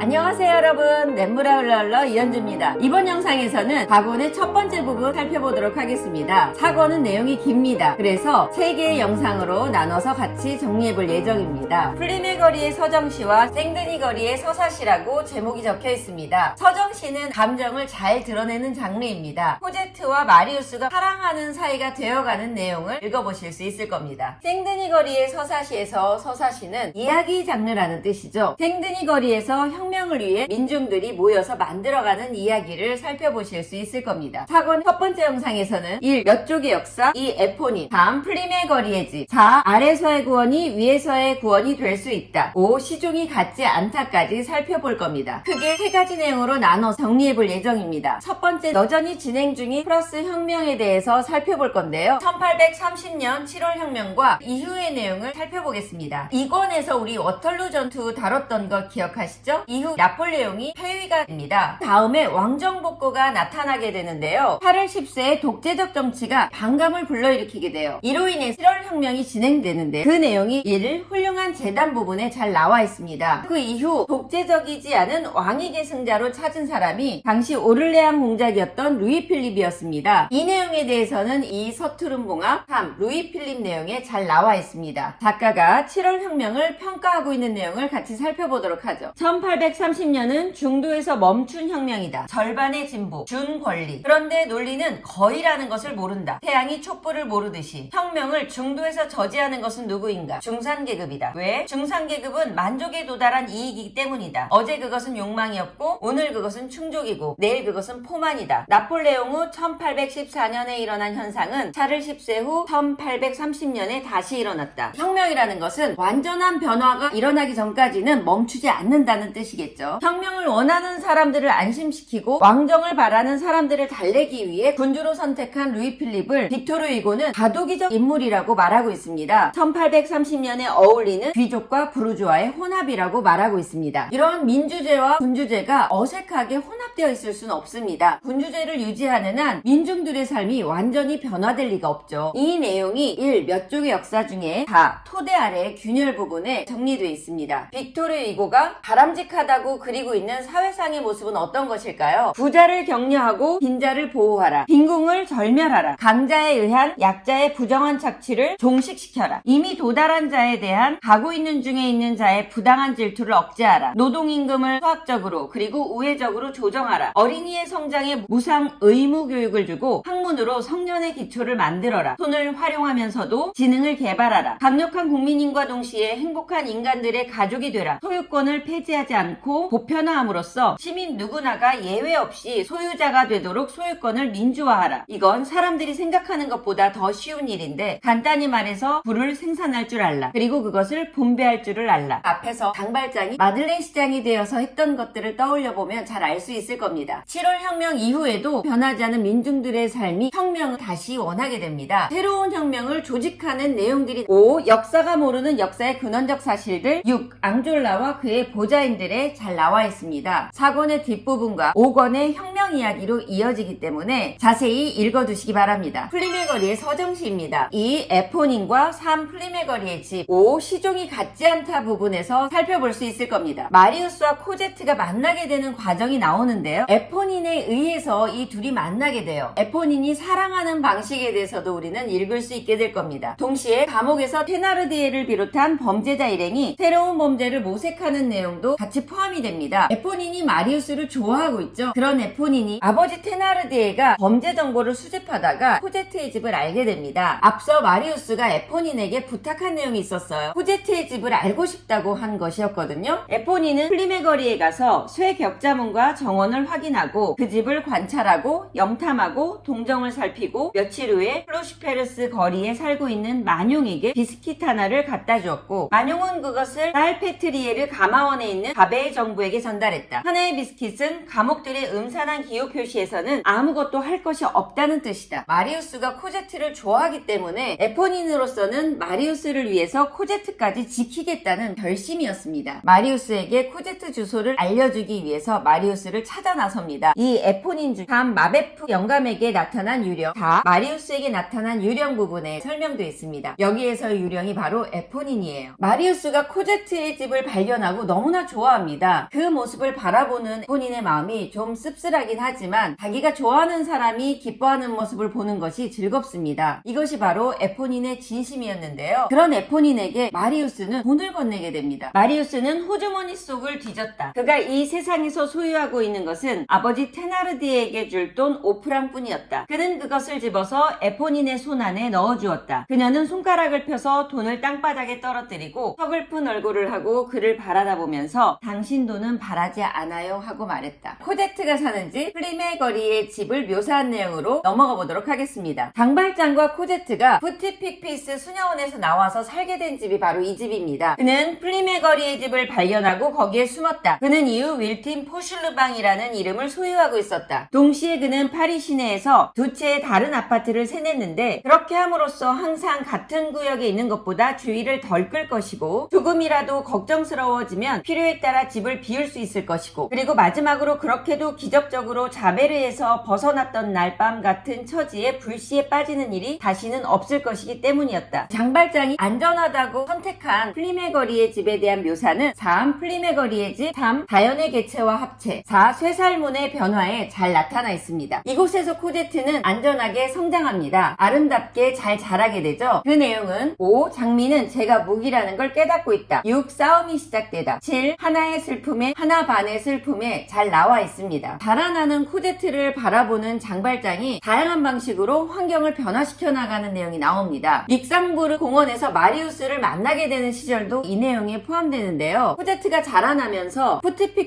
안녕하세요 여러분, 냇물아 흘러흘러 이현주입니다. 이번 영상에서는 사권의 첫 번째 부분 살펴보도록 하겠습니다. 사권은 내용이 깁니다. 그래서 3개의 영상으로 나눠서 같이 정리해볼 예정입니다. 풀림의 거리의 서정시와 생드니 거리의 서사시라고 제목이 적혀 있습니다. 서정시는 감정을 잘 드러내는 장르입니다. 코제트와 마리우스가 사랑하는 사이가 되어가는 내용을 읽어보실 수 있을 겁니다. 생드니 거리의 서사시에서 서사시는 이야기 장르라는 뜻이죠. 생드니 거리에서 혁명을 위해 민중들이 모여서 만들어가는 이야기를 살펴보실 수 있을 겁니다. 사권 첫 번째 영상에서는 1. 몇 쪽의 역사, 2. 에포닌, 3. 풀림의 거리의 집, 4. 아래서의 구원이 위에서의 구원이 될 수 있다, 5. 시종이 같지 않다까지 살펴볼 겁니다. 크게 3가지 내용으로 나눠 정리해볼 예정입니다. 첫 번째, 여전히 진행 중인 프랑스 혁명에 대해서 살펴볼 건데요. 1830년 7월 혁명과 이후의 내용을 살펴보겠습니다. 이권에서 우리 워털루 전투 다뤘던 거 기억하시죠? 이후 나폴레옹이 패위가 됩니다. 다음에 왕정복고가 나타나게 되는데요. 8월 10세의 독재적 정치가 반감을 불러일으키게 돼요. 이로 인해 7월 혁명이 진행되는데 그 내용이 1. 훌륭한 재단 부분에 잘 나와 있습니다. 그 이후 독재적이지 않은 왕위 계승자로 찾은 사람이 당시 오를레앙 공작이었던 루이 필립이었습니다. 이 내용에 대해서는 이 서투른 봉합 3. 루이 필립 내용에 잘 나와 있습니다. 작가가 7월 혁명을 평가하고 있는 내용을 같이 살펴보도록 하죠. 1830년은 중도에서 멈춘 혁명이다. 절반의 진보, 준권리. 그런데 논리는 거의라는 것을 모른다. 태양이 촛불을 모르듯이 혁명을 중도에서 저지하는 것은 누구인가? 중산계급이다. 왜? 중산계급은 만족에 도달한 이익이기 때문이다. 어제 그것은 욕망이었고 오늘 그것은 충족이고 내일 그것은 포만이다. 나폴레옹 후 1814년에 일어난 현상은 차를 10세 후 1830년에 다시 일어났다. 혁명이라는 것은 완전한 변화가 일어나기 전까지는 멈추지 않는다는 뜻이겠죠. 혁명을 원하는 사람들을 안심시키고 왕정을 바라는 사람들을 달래기 위해 군주로 선택한 루이 필립을 빅토르 위고는 다도기적 인물이라고 말하고 있습니다. 1830년에 어울리는 귀족과 부르주아의 혼합이라고 말하고 있습니다. 이런 민주제와 군주제가 어색하게 혼합되어 있을 수는 없습니다. 군주제를 유지하는 한 민중들의 삶이 완전히 변화될 리가 없죠. 이 내용이 1. 몇 쪽의 역사 중에 4. 토대 아래의 균열 부분에 정리되어 있습니다. 빅토르 위고가 바람직하다고 그리고 있는 사회상의 모습은 어떤 것일까요? 부자를 격려하고 빈자를 보호하라. 빈궁을 절멸하라. 강자에 의한 약자의 부정한 착취를 종식시켜라. 이미 도달한 자에 대한 가고 있는 중에 있는 자의 부당한 질투를 억제하라. 노동임금을 수학적으로 그리고 우회적으로 조정하라. 어린이의 성장에 무상 의무 교육을 주고 학문으로 성년의 기초를 만들어라. 손을 활용하면서도 지능을 개발하라. 강력한 국민인과 동시에 행복한 인간들의 가족이 되라. 소유권을 폐지하지 않고 보편화함으로써 시민 누구나가 예외 없이 소유자가 되도록 소유권을 민주화하라. 이건 사람들이 생각하는 것보다 더 쉬운 일인데 간단히 말해서 부를 생산할 줄 알라. 그리고 그것을 분배할 줄을 알라. 앞에서 당발장이 마들렌 시장이 되어서 했던 것들을 떠올려보면 잘 알 수 있을 겁니다. 7월 혁명 이후에도 변하지 않은 민중들의 삶이 혁명을 다시 원하게 됩니다. 새로운 혁명을 조직하는 내용들이 5. 역사가 모르는 역사의 근원적 사실들 6. 앙졸라와 그의 보좌인들에 잘 나와 있습니다. 4권의 뒷부분과 5권의 혁명 이야기로 이어지기 때문에 자세히 읽어두시기 바랍니다. 풀림의 거리의 서정시입니다. 2. 에포닌과 3. 풀림의 거리의 집, 5. 시종이 같지 않다 부분에서 살펴볼 수 있을 겁니다. 마리우스와 코제트가 만나게 되는 과정이 나오는데요. 에포닌에 의해서 이 둘이 만나게 돼요. 에포닌이 사랑하는 방식에 대해서도 우리는 읽을 수 있게 될 겁니다. 동시에 감옥에서 테나르디에를 비롯한 범죄자 일행이 새로운 범죄를 모색하는 내용도 같이 포함이 됩니다. 에포닌이 마리우스를 좋아하고 있죠. 그런 에포닌이 아버지 테나르디에가 범죄 정보를 수집하다가 코제트의 집을 알게 됩니다. 앞서 마리우스가 에포닌에게 부탁한 내용이 있었어요. 코제트의 집을 알고 싶다고 한 것이었거든요. 에포닌은 풀림의 거리에 가서 쇠 격자문과 정원을 확인하고 그 집을 관찰하고 염탐하고 동정을 살피고 며칠 후에 플로시페르스 거리에 살고 있는 만용에게 비스킷 하나를 갖다 주었고 만용은 그것을 살페트리에르 가마원에 있는 바베의 정부에게 전달했다. 하나의 비스킷은 감옥들의 음산한 기호 표시에서는 아무것도 할 것이 없다는 뜻이다. 마리우스가 코제트를 좋아하기 때문에 에포닌으로서는 마리우스를 위해서 코제트까지 지키겠다는 결심이었습니다. 마리우스에게 코제트 주소를 알려주기 위해서 마리우스를 찾아 나섭니다. 이 에포닌 중 3. 마베프 영감에게 나타난 유령, 4. 마리우스에게 나타난 유령 부분에 설명되어 있습니다. 여기에서 유령이 바로 에포닌이에요. 마리우스가 코제트의 집을 발견하고 너무나 좋아합니다. 있습니다. 그 모습을 바라보는 본인의 마음이 좀 씁쓸하긴 하지만 자기가 좋아하는 사람이 기뻐하는 모습을 보는 것이 즐겁습니다. 이것이 바로 에포닌의 진심이었는데요. 그런 에포닌에게 마리우스는 돈을 건네게 됩니다. 마리우스는 호주머니 속을 뒤졌다. 그가 이 세상에서 소유하고 있는 것은 아버지 테나르디에게 줄 돈 5프랑 뿐이었다. 그는 그것을 집어서 에포닌의 손 안에 넣어주었다. 그녀는 손가락을 펴서 돈을 땅바닥에 떨어뜨리고 서글픈 얼굴을 하고 그를 바라다보면서 당신 돈은 바라지 않아요 하고 말했다. 코제트가 사는 집 플리메 거리의 집을 묘사한 내용으로 넘어가 보도록 하겠습니다. 장발장과 코제트가 푸티픽피스 수녀원에서 나와서 살게 된 집이 바로 이 집입니다. 그는 플리메 거리의 집을 발견하고 거기에 숨었다. 그는 이후 윌팀 포슐르방이라는 이름을 소유하고 있었다. 동시에 그는 파리 시내에서 두 채의 다른 아파트를 세냈는데 그렇게 함으로써 항상 같은 구역에 있는 것보다 주의를 덜 끌 것이고 조금이라도 걱정스러워지면 필요에 따라 집을 비울 수 있을 것이고 그리고 마지막으로 그렇게도 기적적으로 자베르에서 벗어났던 날밤 같은 처지에 불시에 빠지는 일이 다시는 없을 것이기 때문이었다. 장발장이 안전하다고 선택한 플리메 거리의 집에 대한 묘사는 3. 플리메 거리의 집 3. 자연의 개체와 합체 4. 쇠살문의 변화에 잘 나타나 있습니다. 이곳에서 코제트는 안전하게 성장합니다. 아름답게 잘 자라게 되죠. 그 내용은 5. 장미는 제가 무기라는 걸 깨닫고 있다. 6. 싸움이 시작되다. 7. 하나의 슬픔에 하나 반의 슬픔에 잘 나와 있습니다. 자라나는 코제트를 바라보는 장발장이 다양한 방식으로 환경을 변화시켜 나가는 내용이 나옵니다. 닉상부르 공원에서 마리우스를 만나게 되는 시절도 이 내용에 포함되는데요. 코제트가 자라나면서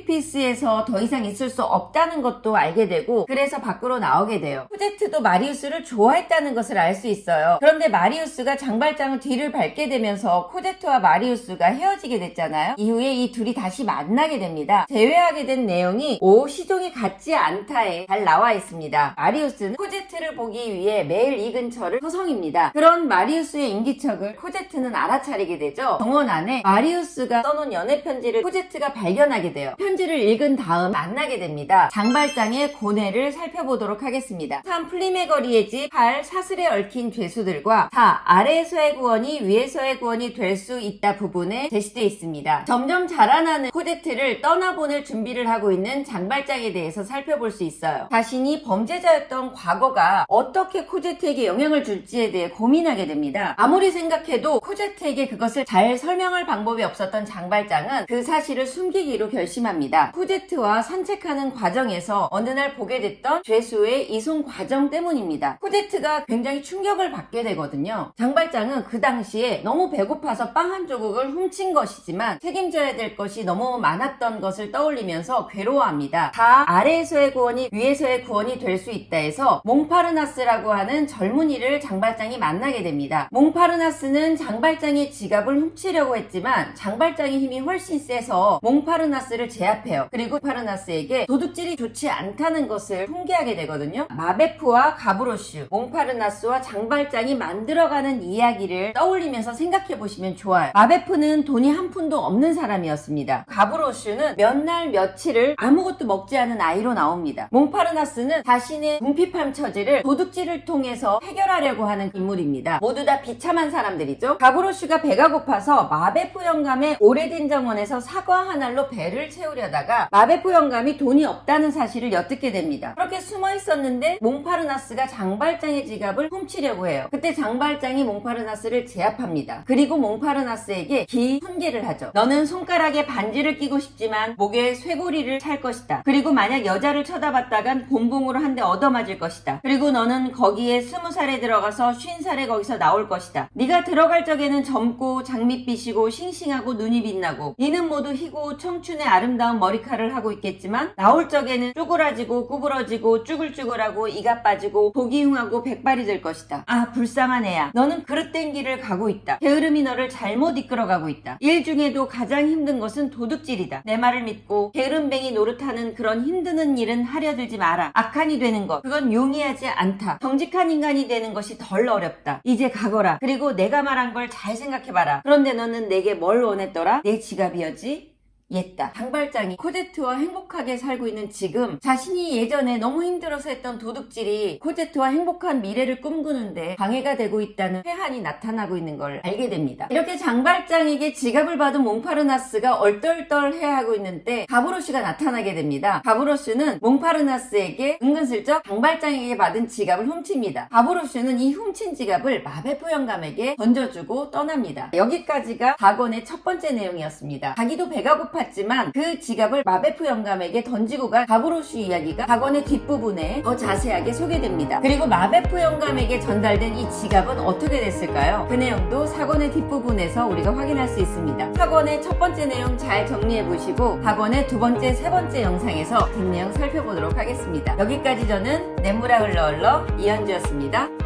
푸티픽피스에서 더 이상 있을 수 없다는 것도 알게 되고 그래서 밖으로 나오게 돼요. 코제트도 마리우스를 좋아했다는 것을 알 수 있어요. 그런데 마리우스가 장발장을 뒤를 밟게 되면서 코제트와 마리우스가 헤어지게 됐잖아요. 이후에 이 둘이 다시 만나게 됩니다. 재회하게 된 내용이 5. 시종이 같지 않다에 잘 나와 있습니다. 마리우스는 코제트를 보기 위해 매일 이 근처를 서성입니다. 그런 마리우스의 인기척을 코제트는 알아차리게 되죠. 정원 안에 마리우스가 써놓은 연애 편지를 코제트가 발견하게 돼요. 편지를 읽은 다음 만나게 됩니다. 장발장의 고뇌를 살펴보도록 하겠습니다. 3. 플리메 거리의 집 8. 사슬에 얽힌 죄수들과 4. 아래에서의 구원이 위에서의 구원이 될 수 있다 부분에 제시되어 있습니다. 점점 자라나는 코제트를 떠나보낼 준비를 하고 있는 장발장에 대해서 살펴볼 수 있어요. 자신이 범죄자였던 과거가 어떻게 코제트에게 영향을 줄지에 대해 고민하게 됩니다. 아무리 생각해도 코제트에게 그것을 잘 설명할 방법이 없었던 장발장은 그 사실을 숨기기로 결심합니다. 코제트와 산책하는 과정에서 어느 날 보게 됐던 죄수의 이송 과정 때문입니다. 코제트가 굉장히 충격을 받게 되거든요. 장발장은 그 당시에 너무 배고파서 빵 한 조각을 훔친 것이지만 책임져야 될 것이 너무 많았던 것을 떠올리면서 괴로워합니다. 다 아래에서의 구원이 위에서의 구원이 될 수 있다 해서 몽파르나스라고 하는 젊은이를 장발장이 만나게 됩니다. 몽파르나스는 장발장의 지갑을 훔치려고 했지만 장발장의 힘이 훨씬 세서 몽파르나스를 제압해요. 그리고 몽파르나스에게 도둑질이 좋지 않다는 것을 통계하게 되거든요. 마베프와 가브로슈, 몽파르나스와 장발장이 만들어가는 이야기를 떠올리면서 생각해보시면 좋아요. 마베프는 돈이 한 푼도 없는 사람이었습니다. 가브로슈는 몇 날 며칠을 아무것도 먹지 않은 아이로 나옵니다. 몽파르나스는 자신의 궁핍함 처지를 도둑질을 통해서 해결하려고 하는 인물입니다. 모두 다 비참한 사람들이죠. 가브로슈가 배가 고파서 마베프 영감의 오래된 정원에서 사과 한 알로 배를 채우려다가 마베프 영감이 돈이 없다는 사실을 엿듣게 됩니다. 그렇게 숨어 있었는데 몽파르나스가 장발장의 지갑을 훔치려고 해요. 그때 장발장이 몽파르나스를 제압합니다. 그리고 몽파르나스에게 기훈계를 하죠. 너는 손가락에 반지를 끼고 싶지만 목에 쇠고리를 찰 것이다. 그리고 만약 여자를 쳐다봤다간 곤봉으로 한 대 얻어맞을 것이다. 그리고 너는 거기에 20살에 들어가서 50살에 거기서 나올 것이다. 네가 들어갈 적에는 젊고 장밋빛이고 싱싱하고 눈이 빛나고 이는 모두 희고 청춘의 아름다운 머리카락을 하고 있겠지만 나올 적에는 쪼그라지고 구부러지고 쭈글쭈글하고 이가 빠지고 독이 흉하고 백발이 될 것이다. 아, 불쌍한 애야. 너는 그릇된 길을 가고 있다. 게으름이 너를 잘못 이끌어가고 있다. 일 중에도 가장 힘든 것은 도둑질이다. 내 말을 믿고 게으름뱅이 노릇하는 그런 힘드는 일은 하려 들지 마라. 악한이 되는 것, 그건 용이하지 않다. 정직한 인간이 되는 것이 덜 어렵다. 이제 가거라. 그리고 내가 말한 걸 잘 생각해봐라. 그런데 너는 내게 뭘 원했더라? 내 지갑이었지? 옛다. 장발장이 코제트와 행복하게 살고 있는 지금 자신이 예전에 너무 힘들어서 했던 도둑질이 코제트와 행복한 미래를 꿈꾸는데 방해가 되고 있다는 회한이 나타나고 있는 걸 알게 됩니다. 이렇게 장발장에게 지갑을 받은 몽파르나스가 얼떨떨해하고 있는데 가브로슈가 나타나게 됩니다. 가브로슈는 몽파르나스에게 은근슬쩍 장발장에게 받은 지갑을 훔칩니다. 가브로슈는 이 훔친 지갑을 마베프 영감에게 던져주고 떠납니다. 여기까지가 각원의 첫 번째 내용이었습니다. 자기도 배가 고팠지만 그 지갑을 마베프 영감에게 던지고 간 가브로슈 이야기가 각원의 뒷부분에 더 자세하게 소개됩니다. 그리고 마베프 영감에게 전달된 이 지갑은 어떻게 됐을까요? 그 내용도 사건의 뒷부분에서 우리가 확인할 수 있습니다. 사건의 첫 번째 내용 잘 정리해보시고 각원의 두 번째, 세 번째 영상에서 뒷내용 살펴보도록 하겠습니다. 여기까지 저는 냇물아 흘러 흘러 이현주였습니다.